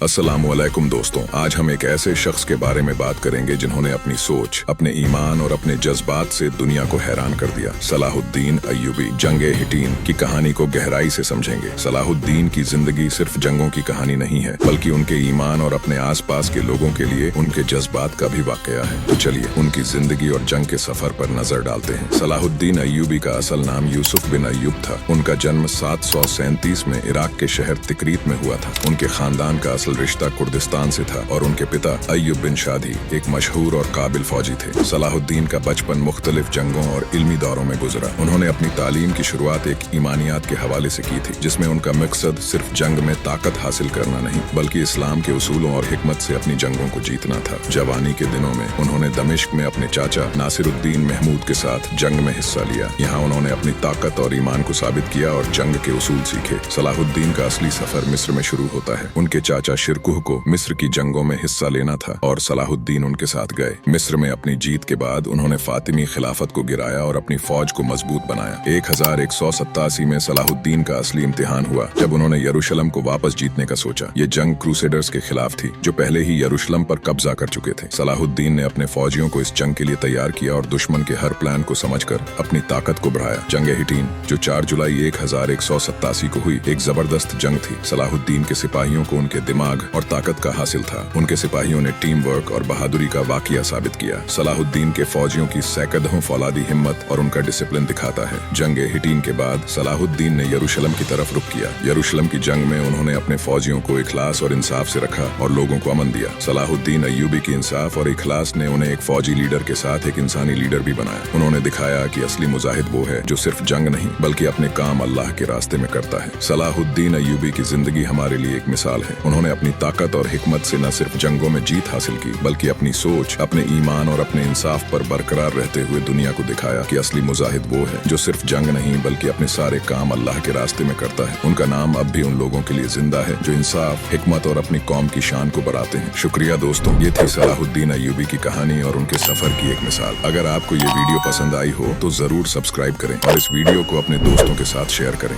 अस्सलामुअलैकुम दोस्तों, आज हम एक ऐसे शख्स के बारे में बात करेंगे जिन्होंने अपनी सोच, अपने ईमान और अपने जज्बात से दुनिया को हैरान कर दिया। सलाहुद्दीन अय्यूबी। जंगे हिटीन की कहानी को गहराई से समझेंगे। सलाहुद्दीन की जिंदगी सिर्फ जंगों की कहानी नहीं है, बल्कि उनके ईमान और अपने आसपास के लोगों के लिए उनके जज्बात का भी वाकया है। तो चलिए उनकी जिंदगी और जंग के सफर पर नजर डालते हैं। सलाहुद्दीन अय्यूबी का असल नाम यूसुफ बिन अय्यूब था। उनका जन्म 737 में इराक के शहर तिकरीत में हुआ था। उनके खानदान का असल रिश्ता कुर्दिस्तान से था और उनके पिता अय्यूब बिन शादी एक मशहूर और काबिल फौजी थे। सलाहुद्दीन का बचपन मुख्तलिफ जंगों और इल्मी दौरों में गुजरा। उन्होंने अपनी तालीम की शुरुआत एक ईमानियात के हवाले से की थी, जिसमें उनका मकसद सिर्फ जंग में ताकत हासिल करना नहीं, बल्कि इस्लाम के उसूलों और हिकमत से अपनी जंगों को जीतना था। जवानी के दिनों में उन्होंने दमिश्क में अपने चाचा नासिरुद्दीन महमूद के साथ जंग में हिस्सा लिया। यहाँ उन्होंने अपनी ताकत और ईमान को साबित किया और जंग के उसूल सीखे। सलाहुद्दीन का असली सफर मिस्र में शुरू होता है। उनके चाचा शिरकुह को मिस्र की जंगों में हिस्सा लेना था और सलाहुद्दीन उनके साथ गए। मिस्र में अपनी जीत के बाद उन्होंने फातिमी खिलाफत को गिराया और अपनी फौज को मजबूत बनाया। 1187 में सलाहुद्दीन का असली इम्तिहान हुआ, जब उन्होंने यरूशलेम को वापस जीतने का सोचा। ये जंग क्रूसेडर्स के खिलाफ थी, जो पहले ही यरूशलेम पर कब्जा कर चुके थे। सलाहुद्दीन ने अपने फौजियों को इस जंग के लिए तैयार किया और दुश्मन के हर प्लान को समझकर अपनी ताकत को बढ़ाया। जंगे हिटीन, जो 4 जुलाई 1187 को हुई, एक जबरदस्त जंग थी। सलाहुद्दीन के सिपाहियों को उनके दिमाग और ताकत का हासिल था। उनके सिपाहियों ने टीम वर्क और बहादुरी का वाकया साबित किया। सलाहुद्दीन के फौजियों की सैकड़ों फौलादी हिम्मत और उनका डिसिप्लिन दिखाता है। जंगे हिटीन के बाद सलाहुद्दीन ने यरूशलेम की तरफ रुख किया। यरूशलेम की जंग में उन्होंने अपने फौजियों को इखलास और इंसाफ से रखा और लोगों को अमन दिया। सलाहुद्दीन अय्यूबी की इंसाफ और इखलास ने उन्हें एक फौजी लीडर के साथ एक इंसानी लीडर भी बनाया। उन्होंने दिखाया कि असली मुजाहिद वो है जो सिर्फ जंग नहीं, बल्कि अपने काम अल्लाह के रास्ते में करता है। सलाहुद्दीन अय्यूबी की जिंदगी हमारे लिए एक मिसाल है। उन्होंने अपनी ताकत और हिकमत से न सिर्फ जंगों में जीत हासिल की, बल्कि अपनी सोच, अपने ईमान और अपने इंसाफ पर बरकरार रहते हुए दुनिया को दिखाया कि असली मुजाहिद वो है जो सिर्फ जंग नहीं, बल्कि अपने सारे काम अल्लाह के रास्ते में करता है। उनका नाम अब भी उन लोगों के लिए जिंदा है जो इंसाफ, हिकमत और अपनी कौम की शान को बढ़ाते हैं। शुक्रिया दोस्तों, ये थी सलाहुद्दीन अय्यूबी की कहानी और उनके सफर की एक मिसाल। अगर आपको ये वीडियो पसंद आई हो तो जरूर सब्सक्राइब करें और इस वीडियो को अपने दोस्तों के साथ शेयर करें।